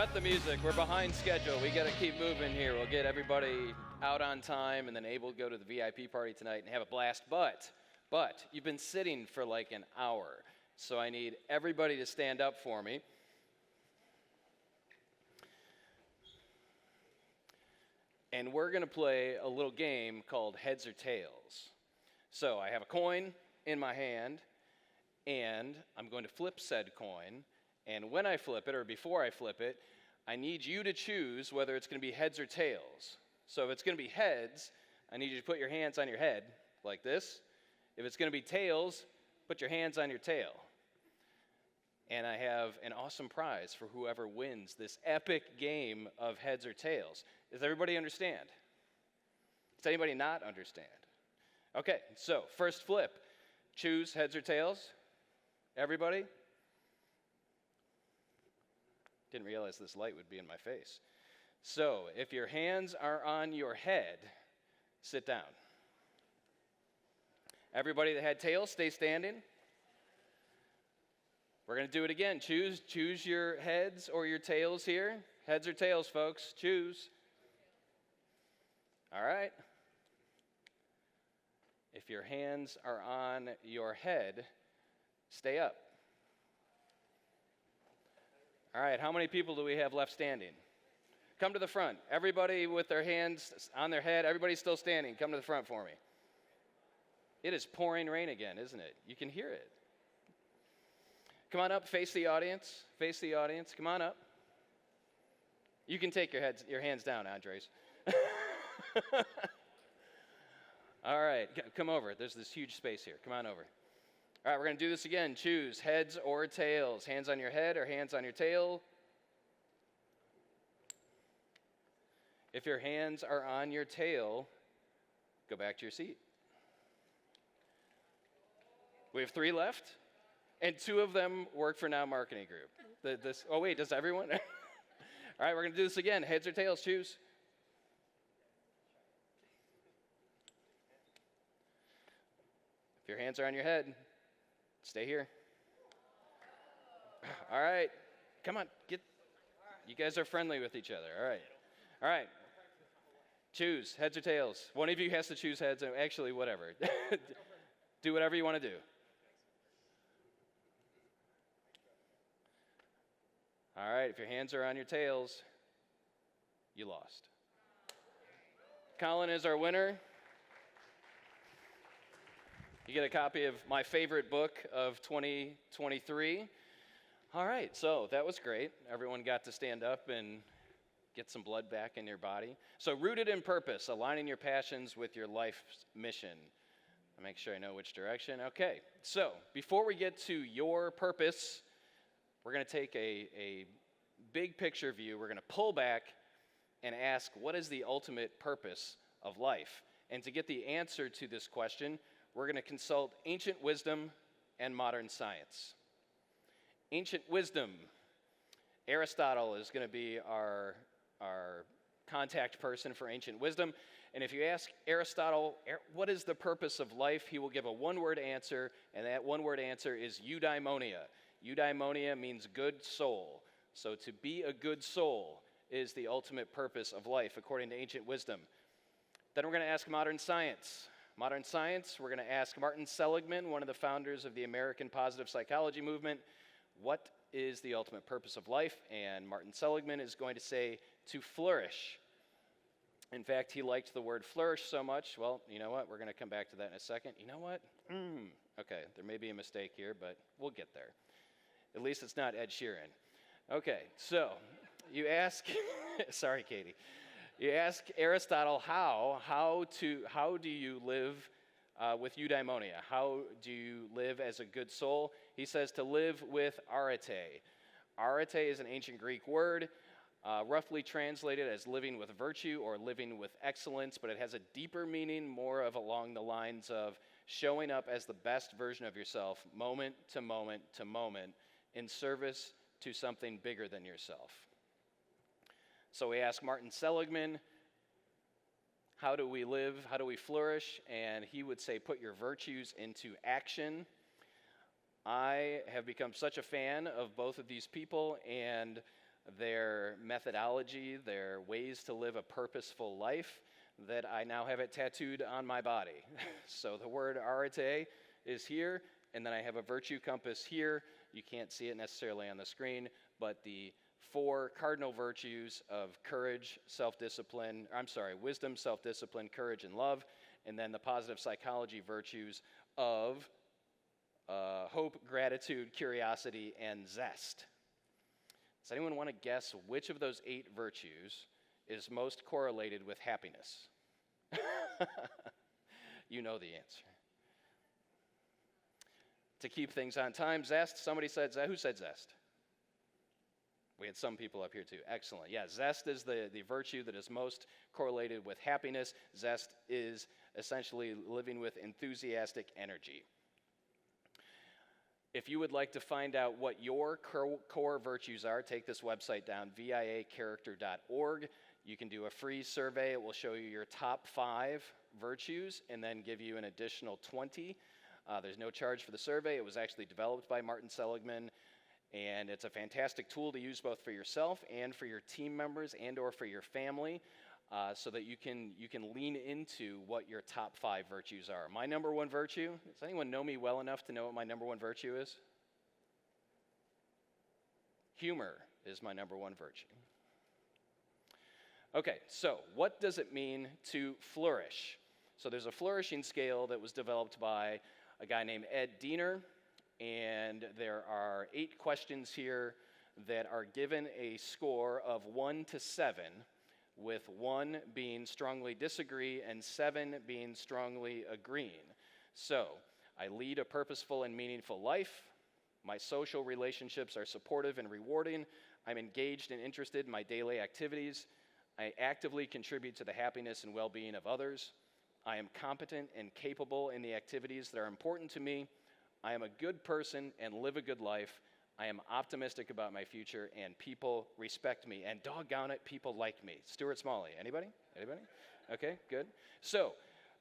Cut the music. We're behind schedule. We got to keep moving here. We'll get everybody out on time and then able to go to the VIP party tonight and have a blast. But you've been sitting for like an hour, so I need everybody to stand up for me. And we're going to play a little game called Heads or Tails. So I have a coin in my hand, and I'm going to flip said coin. And when I flip it, or before I flip it, I need you to choose whether it's going to be heads or tails. So if it's going to be heads, I need you to put your hands on your head, like this. If it's going to be tails, put your hands on your tail. And I have an awesome prize for whoever wins this epic game of heads or tails. Does everybody understand? Does anybody not understand? Okay, so first flip. Choose heads or tails. Everybody? Didn't realize this light would be in my face. So, if your hands are on your head, sit down. Everybody that had tails, stay standing. We're going to do it again. Choose your heads or your tails here. Heads or tails, folks. Choose. All right. If your hands are on your head, stay up. All right, how many people do we have left standing? Come to the front. Everybody with their hands on their head, everybody's still standing. Come to the front for me. It is pouring rain again, isn't it? You can hear it. Come on up, face the audience. Face the audience. Come on up. You can take your hands down, Andres. All right, come over. There's this huge space here. Come on over. All right, we're going to do this again. Choose heads or tails. Hands on your head or hands on your tail. If your hands are on your tail, go back to your seat. We have 3 left, and 2 of them work for Now Marketing Group. Oh, wait, does everyone? All right, we're going to do this again. Heads or tails, choose. If your hands are on your head, stay here. All right. Come on. You guys are friendly with each other. All right. All right. Choose heads or tails. One of you has to choose heads. Actually, whatever. Do whatever you want to do. All right. If your hands are on your tails, you lost. Colin is our winner. You get a copy of my favorite book of 2023. All right, so that was great. Everyone got to stand up and get some blood back in your body. So rooted in purpose, aligning your passions with your life's mission. I'll make sure I know which direction. Okay, so before we get to your purpose, we're going to take a big picture view. We're going to pull back and ask, what is the ultimate purpose of life? And to get the answer to this question, we're going to consult ancient wisdom and modern science. Ancient wisdom. Aristotle is going to be our contact person for ancient wisdom. And if you ask Aristotle, what is the purpose of life, he will give a one-word answer, and that one-word answer is eudaimonia. Eudaimonia means good soul. So to be a good soul is the ultimate purpose of life, according to ancient wisdom. Then we're going to ask modern science. Modern science, we're going to ask Martin Seligman, one of the founders of the American positive psychology movement, what is the ultimate purpose of life? And Martin Seligman is going to say, to flourish. In fact, he liked the word flourish so much. Well, you know what? We're going to come back to that in a second. You know what? Okay, there may be a mistake here, but we'll get there. At least it's not Ed Sheeran. Okay, so you ask, sorry, Katie. You ask Aristotle how do you live with eudaimonia? How do you live as a good soul? He says to live with arete. Arete is an ancient Greek word, roughly translated as living with virtue or living with excellence, but it has a deeper meaning, more of along the lines of showing up as the best version of yourself, moment to moment to moment, in service to something bigger than yourself. So we ask Martin Seligman, how do we live? How do we flourish? And he would say, put your virtues into action. I have become such a fan of both of these people, and their methodology, their ways to live a purposeful life, that I now have it tattooed on my body. So the word arete is here, and then I have a virtue compass here. You can't see it necessarily on the screen, but the 4 cardinal virtues of wisdom, self-discipline, courage, and love, and then the positive psychology virtues of hope, gratitude, curiosity, and zest. Does anyone want to guess which of those 8 virtues is most correlated with happiness? You know the answer. To keep things on time, zest. Somebody said zest. Who said zest? We had some people up here too. Excellent. Yeah, zest is the virtue that is most correlated with happiness. Zest is essentially living with enthusiastic energy. If you would like to find out what your core virtues are, take this website down, viacharacter.org. You can do a free survey. It will show you your top 5 virtues and then give you an additional 20. There's no charge for the survey. It was actually developed by Martin Seligman, and it's a fantastic tool to use both for yourself and for your team members and or for your family, so that you can lean into what your top 5 virtues are. My number 1 virtue, does anyone know me well enough to know what my number 1 virtue is? Humor is my number 1 virtue. Okay, so what does it mean to flourish? So there's a flourishing scale that was developed by a guy named Ed Diener, and there are 8 questions here that are given a score of 1 to 7, with 1 being strongly disagree and 7 being strongly agreeing. So, I lead a purposeful and meaningful life. My social relationships are supportive and rewarding. I'm engaged and interested in my daily activities. I actively contribute to the happiness and well-being of others. I am competent and capable in the activities that are important to me. I am a good person and live a good life. I am optimistic about my future, and people respect me. And doggone it, people like me. Stuart Smalley, anybody? Anybody? Okay, good. So,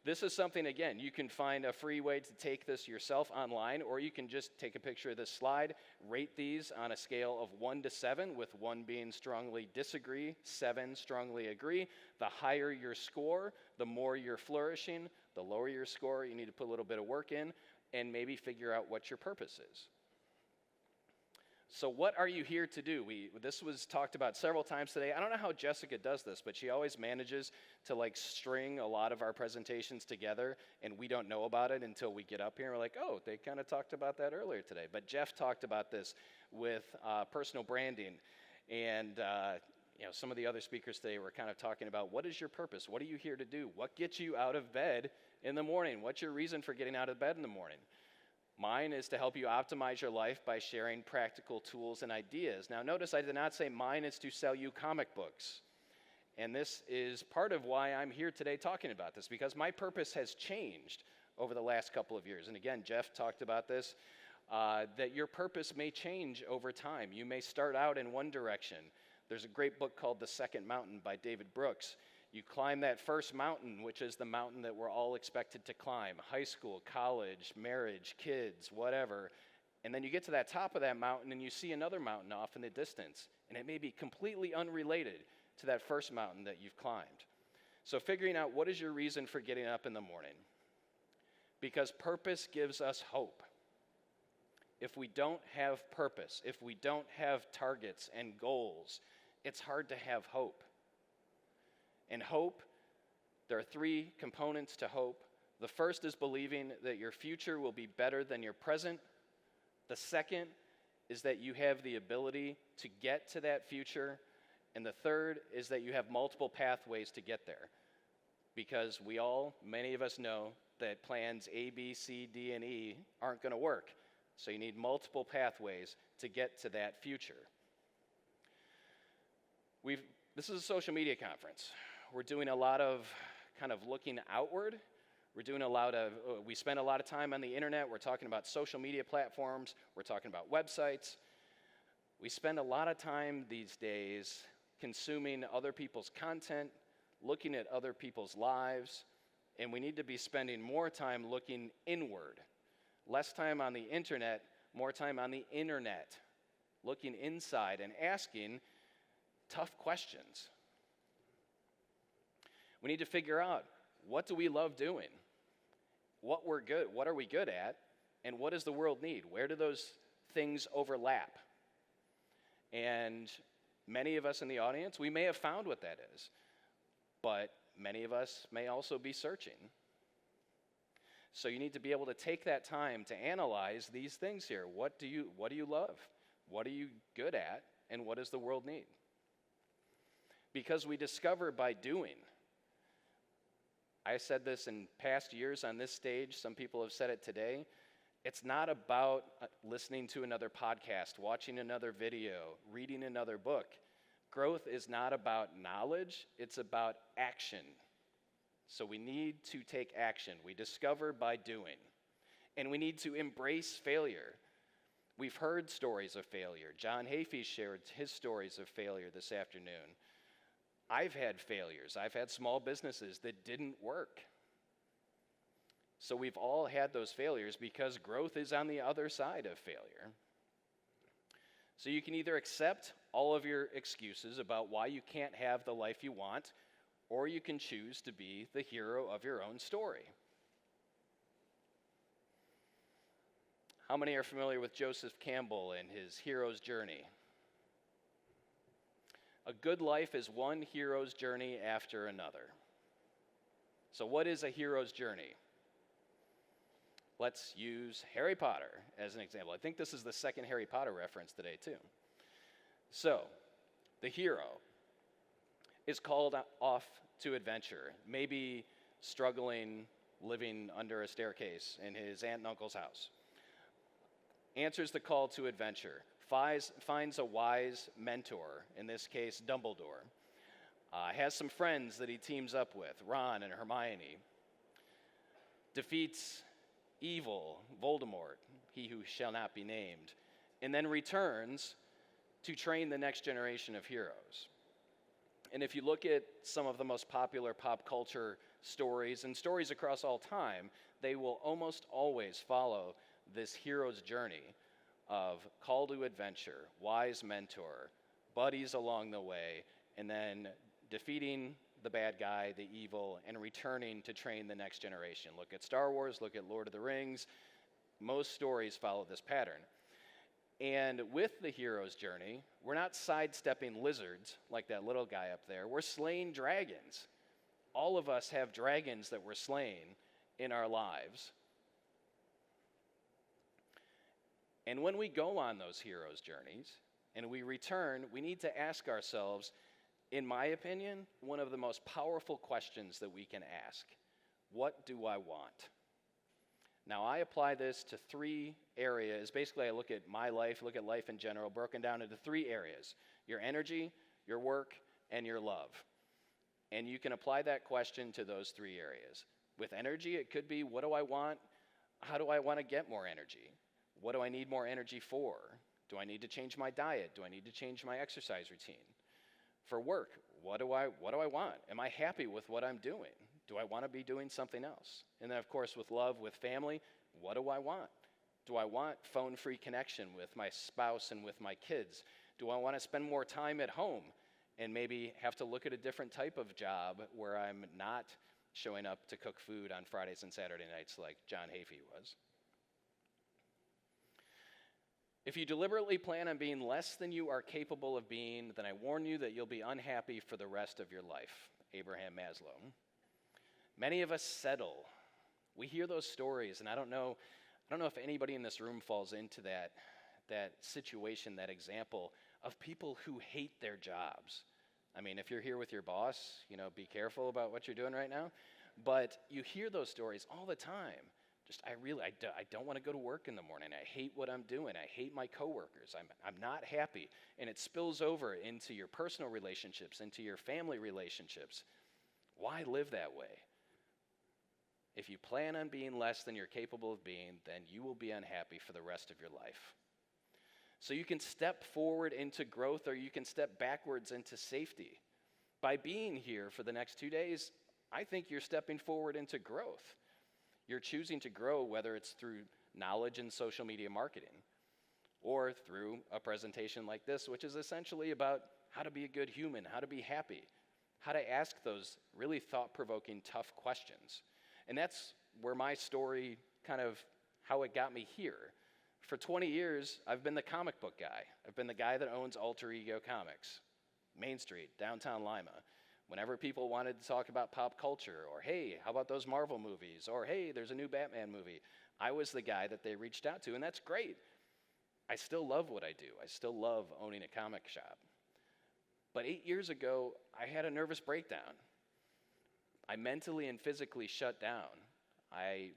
this is something, again, you can find a free way to take this yourself online, or you can just take a picture of this slide, rate these on a scale of 1 to 7, with 1 being strongly disagree, 7 strongly agree. The higher your score, the more you're flourishing. The lower your score, you need to put a little bit of work in and maybe figure out what your purpose is. So what are you here to do? This was talked about several times today. I don't know how Jessica does this, but she always manages to string a lot of our presentations together, and we don't know about it until we get up here and we're like, oh, they kind of talked about that earlier today. But Jeff talked about this with personal branding, and some of the other speakers today were kind of talking about, what is your purpose? What are you here to do? What gets you out of bed in the morning? What's your reason for getting out of bed in the morning? Mine is to help you optimize your life by sharing practical tools and ideas. Now notice I did not say mine is to sell you comic books. And this is part of why I'm here today talking about this, because my purpose has changed over the last couple of years. And again, Jeff talked about this, that your purpose may change over time. You may start out in one direction. There's a great book called The Second Mountain by David Brooks. You climb that first mountain, which is the mountain that we're all expected to climb, high school, college, marriage, kids, whatever. And then you get to that top of that mountain and you see another mountain off in the distance. And it may be completely unrelated to that first mountain that you've climbed. So figuring out what is your reason for getting up in the morning. Because purpose gives us hope. If we don't have purpose, if we don't have targets and goals, it's hard to have hope. And hope, there are 3 components to hope. The first is believing that your future will be better than your present. The second is that you have the ability to get to that future. And the third is that you have multiple pathways to get there. Because many of us know that plans A, B, C, D, and E aren't going to work. So you need multiple pathways to get to that future. This is a social media conference. We're doing a lot of kind of looking outward. We spend a lot of time on the internet. We're talking about social media platforms. We're talking about websites. We spend a lot of time these days consuming other people's content, looking at other people's lives, and we need to be spending more time looking inward. Less time on the internet, more time on the internet, looking inside and asking, tough questions. We need to figure out, what do we love doing? What are we good at? And what does the world need? Where do those things overlap? And many of us in the audience, we may have found what that is, but many of us may also be searching. So you need to be able to take that time to analyze these things here. What do you love? What are you good at? And what does the world need? Because we discover by doing. I said this in past years on this stage. Some people have said it today. It's not about listening to another podcast, watching another video, reading another book. Growth is not about knowledge. It's about action. So we need to take action. We discover by doing. And we need to embrace failure. We've heard stories of failure. John Hafey shared his stories of failure this afternoon. I've had failures. I've had small businesses that didn't work. So we've all had those failures because growth is on the other side of failure. So you can either accept all of your excuses about why you can't have the life you want, or you can choose to be the hero of your own story. How many are familiar with Joseph Campbell and his hero's journey? A good life is one hero's journey after another. So what is a hero's journey? Let's use Harry Potter as an example. I think this is the second Harry Potter reference today, too. So, the hero is called off to adventure, maybe struggling, living under a staircase in his aunt and uncle's house. Answers the call to adventure, finds a wise mentor, in this case, Dumbledore. Has some friends that he teams up with, Ron and Hermione. Defeats evil, Voldemort, he who shall not be named, and then returns to train the next generation of heroes. And if you look at some of the most popular pop culture stories and stories across all time, they will almost always follow this hero's journey of call to adventure, wise mentor, buddies along the way, and then defeating the bad guy, the evil, and returning to train the next generation. Look at Star Wars, look at Lord of the Rings. Most stories follow this pattern. And with the hero's journey, we're not sidestepping lizards like that little guy up there. We're slaying dragons. All of us have dragons that we're slaying in our lives. And when we go on those hero's journeys and we return, we need to ask ourselves, in my opinion, one of the most powerful questions that we can ask. What do I want? Now, I apply this to three areas. Basically, I look at my life, look at life in general, broken down into three areas: your energy, your work, and your love. And you can apply that question to those three areas. With energy, it could be, what do I want? How do I want to get more energy? What do I need more energy for? Do I need to change my diet? Do I need to change my exercise routine? For work, what do I want? Am I happy with what I'm doing? Do I want to be doing something else? And then, of course, with love, with family, what do I want? Do I want phone-free connection with my spouse and with my kids? Do I want to spend more time at home and maybe have to look at a different type of job where I'm not showing up to cook food on Fridays and Saturday nights like John Hafey was? If you deliberately plan on being less than you are capable of being, then I warn you that you'll be unhappy for the rest of your life. Abraham Maslow. Many of us settle. We hear those stories, and I don't know if anybody in this room falls into that situation, that example of people who hate their jobs. I mean, if you're here with your boss, be careful about what you're doing right now. But you hear those stories all the time. I don't want to go to work in the morning. I hate what I'm doing. I hate my coworkers. I'm not happy. And it spills over into your personal relationships, into your family relationships. Why live that way? If you plan on being less than you're capable of being, then you will be unhappy for the rest of your life. So you can step forward into growth, or you can step backwards into safety. By being here for the next 2 days, I think you're stepping forward into growth. You're choosing to grow, whether it's through knowledge and social media marketing or through a presentation like this, which is essentially about how to be a good human, how to be happy, how to ask those really thought-provoking, tough questions. And that's where my story kind of, how it got me here. For 20 years, I've been the comic book guy. I've been the guy that owns Alter Ego Comics, Main Street, downtown Lima. Whenever people wanted to talk about pop culture, or hey, how about those Marvel movies, or hey, there's a new Batman movie, I was the guy that they reached out to, and that's great. I still love what I do. I still love owning a comic shop. But 8 years ago, I had a nervous breakdown. I mentally and physically shut down. I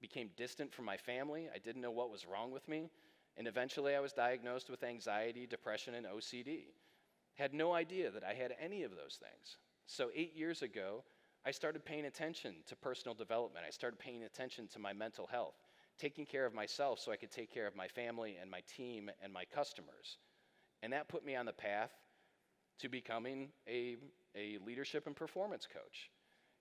became distant from my family. I didn't know what was wrong with me. And eventually I was diagnosed with anxiety, depression, and OCD. Had no idea that I had any of those things. So 8 years ago, I started paying attention to personal development. I started paying attention to my mental health, taking care of myself so I could take care of my family and my team and my customers. And that put me on the path to becoming a leadership and performance coach.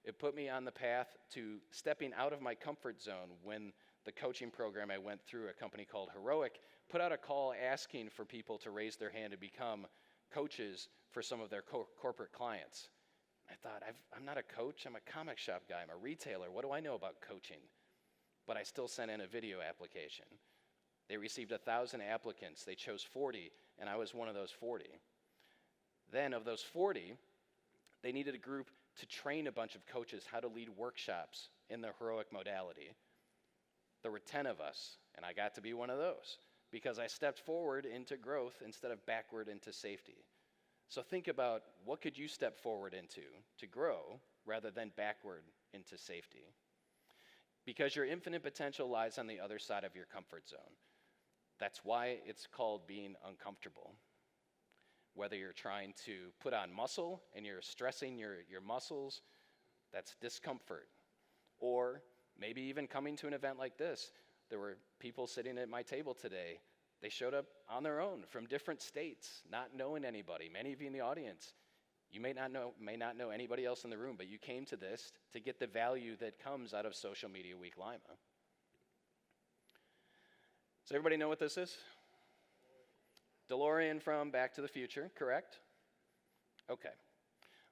It put me on the path to stepping out of my comfort zone when the coaching program I went through, a company called Heroic, put out a call asking for people to raise their hand to become coaches for some of their corporate clients. I thought, I'm not a coach, I'm a comic shop guy, I'm a retailer, what do I know about coaching? But I still sent in a video application. They received 1,000 applicants, they chose 40, and I was one of those 40. Then of those 40, they needed a group to train a bunch of coaches how to lead workshops in the Heroic modality. There were 10 of us, and I got to be one of those because I stepped forward into growth instead of backward into safety. So think about, what could you step forward into to grow rather than backward into safety? Because your infinite potential lies on the other side of your comfort zone. That's why it's called being uncomfortable. Whether you're trying to put on muscle and you're stressing your muscles, that's discomfort. Or maybe even coming to an event like this. There were people sitting at my table today. They showed up on their own from different states, not knowing anybody. Many of you in the audience, you may not know anybody else in the room, but you came to this to get the value that comes out of Social Media Week Lima. Does everybody know what this is? DeLorean from Back to the Future, correct? Okay.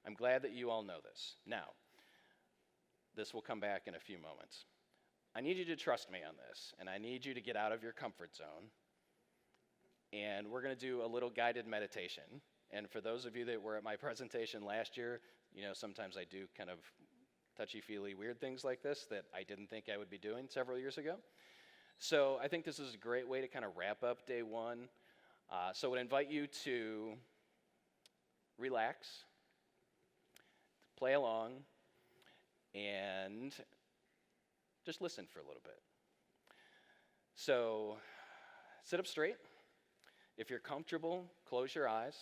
I'm glad that you all know this. Now, this will come back in a few moments. I need you to trust me on this, and I need you to get out of your comfort zone. And we're going to do a little guided meditation. And for those of you that were at my presentation last year, you know, sometimes I do kind of touchy-feely weird things like this that I didn't think I would be doing several years ago. So I think this is a great way to kind of wrap up day one. So I would invite you to relax, play along, and just listen for a little bit. So sit up straight. If you're comfortable, close your eyes.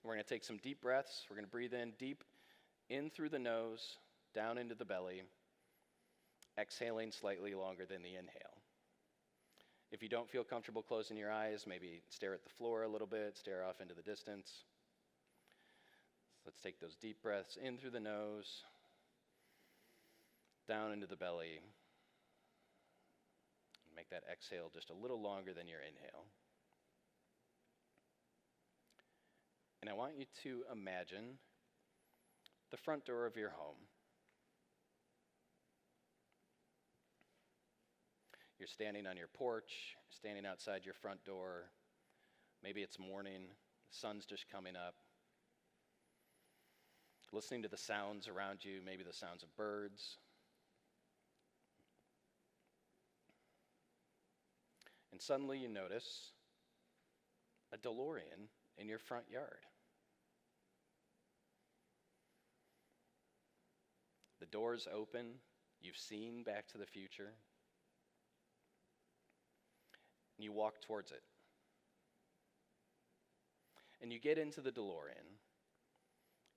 We're going to take some deep breaths. We're going to breathe in deep in through the nose, down into the belly, exhaling slightly longer than the inhale. If you don't feel comfortable closing your eyes, maybe stare at the floor a little bit, stare off into the distance. Let's take those deep breaths in through the nose, down into the belly. Make that exhale just a little longer than your inhale. And I want you to imagine the front door of your home. You're standing on your porch, standing outside your front door. Maybe it's morning, the sun's just coming up. Listening to the sounds around you, maybe the sounds of birds. And suddenly you notice a DeLorean in your front yard. The door's open. You've seen Back to the Future. And you walk towards it. And you get into the DeLorean,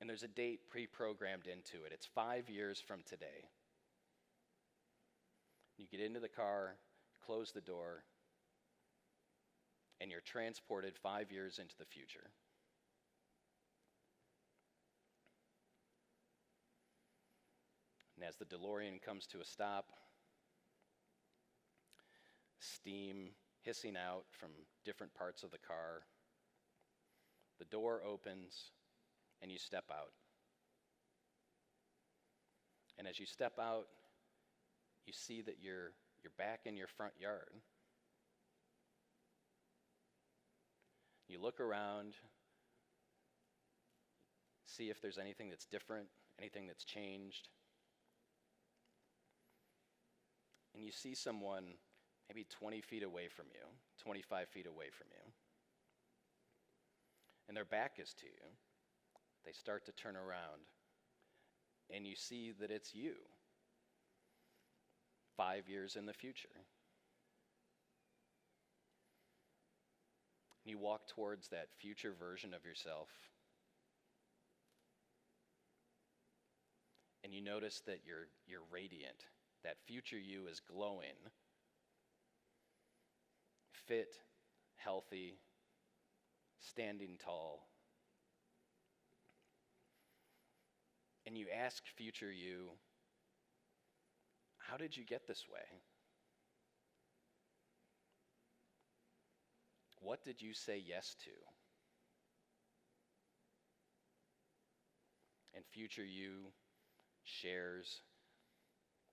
and there's a date pre-programmed into it. It's 5 years from today. You get into the car, close the door, and you're transported 5 years into the future. And as the DeLorean comes to a stop, steam hissing out from different parts of the car, the door opens, and you step out. And as you step out, you see that you're back in your front yard. You look around, see if there's anything that's different, anything that's changed. And you see someone maybe 20 feet away from you, 25 feet away from you. And their back is to you. They start to turn around, and you see that it's you, 5 years in the future. You walk towards that future version of yourself, and you notice that you're radiant. That future you is glowing, fit, healthy, standing tall. And you ask future you, how did you get this way? What did you say yes to? And future you shares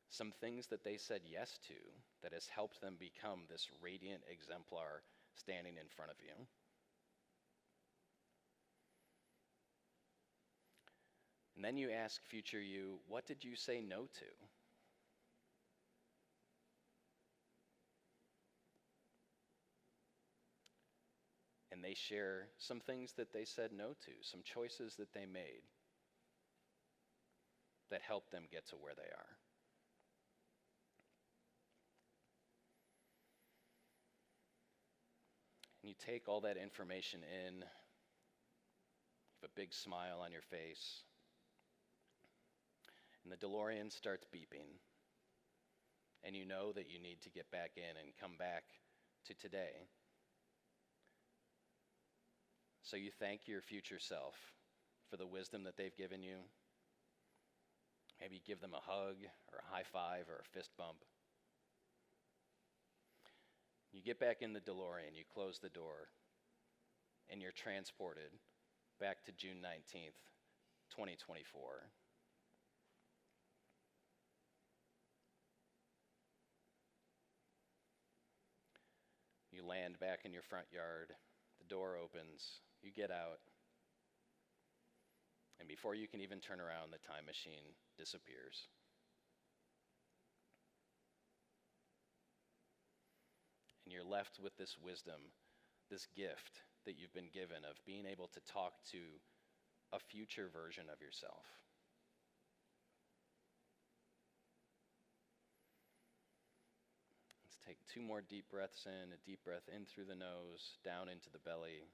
some things that they said yes to that has helped them become this radiant exemplar standing in front of you. And then you ask future you, what did you say no to? And they share some things that they said no to, some choices that they made that helped them get to where they are. And you take all that information in, you have a big smile on your face, and the DeLorean starts beeping, and you know that you need to get back in and come back to today. So you thank your future self for the wisdom that they've given you. Maybe give them a hug or a high five or a fist bump. You get back in the DeLorean, you close the door, and you're transported back to June 19th, 2024. You land back in your front yard, the door opens, you get out, and before you can even turn around, the time machine disappears. And you're left with this wisdom, this gift that you've been given of being able to talk to a future version of yourself. Let's take 2 more deep breaths in, a deep breath in through the nose, down into the belly.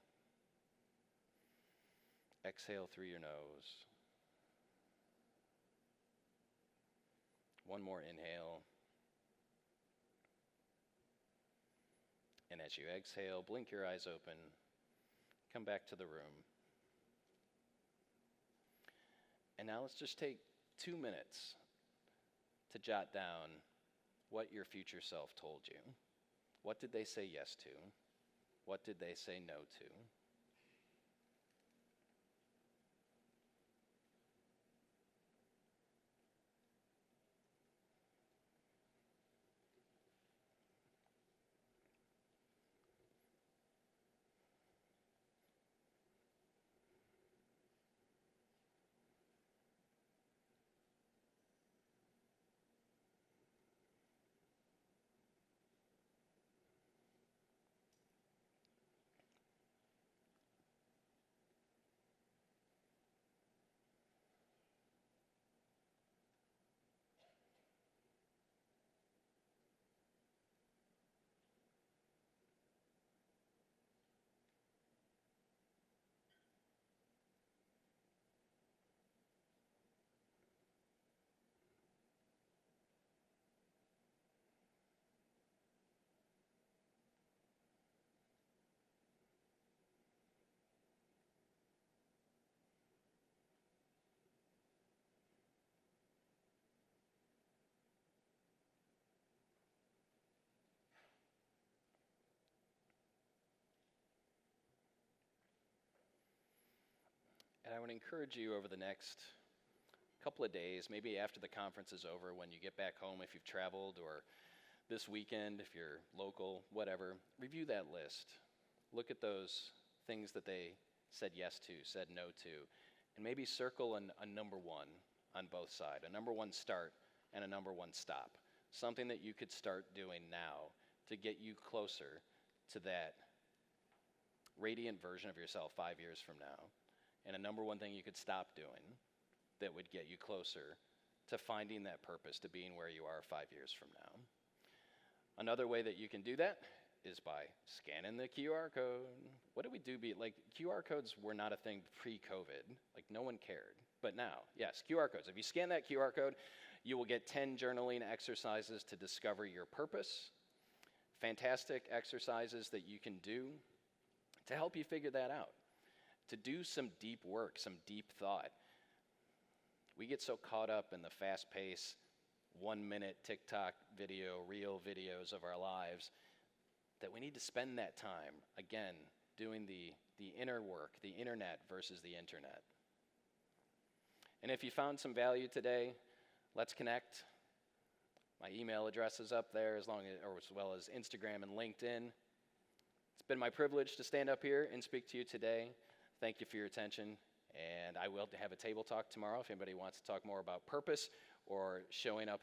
Exhale through your nose. 1 more inhale. And as you exhale, blink your eyes open. Come back to the room. And now let's just take 2 minutes to jot down what your future self told you. What did they say yes to? What did they say no to? I would encourage you over the next couple of days, maybe after the conference is over, when you get back home, if you've traveled, or this weekend, if you're local, whatever, review that list. Look at those things that they said yes to, said no to, and maybe circle a number one on both sides, a number one start and a number one stop. Something that you could start doing now to get you closer to that radiant version of yourself 5 years from now. And a number one thing you could stop doing that would get you closer to finding that purpose, to being where you are 5 years from now. Another way that you can do that is by scanning the QR code. What do we do? Like, QR codes were not a thing pre-COVID. Like, no one cared. But now, yes, QR codes. If you scan that QR code, you will get 10 journaling exercises to discover your purpose. Fantastic exercises that you can do to help you figure that out, to do some deep work, some deep thought. We get so caught up in the fast-paced, 1-minute TikTok video, reel videos of our lives, that we need to spend that time, again, doing the inner work, the internet versus the internet. And if you found some value today, let's connect. My email address is up there, as well as Instagram and LinkedIn. It's been my privilege to stand up here and speak to you today. Thank you for your attention, and I will have a table talk tomorrow if anybody wants to talk more about purpose or showing up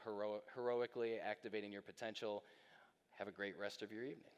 heroically, activating your potential. Have a great rest of your evening.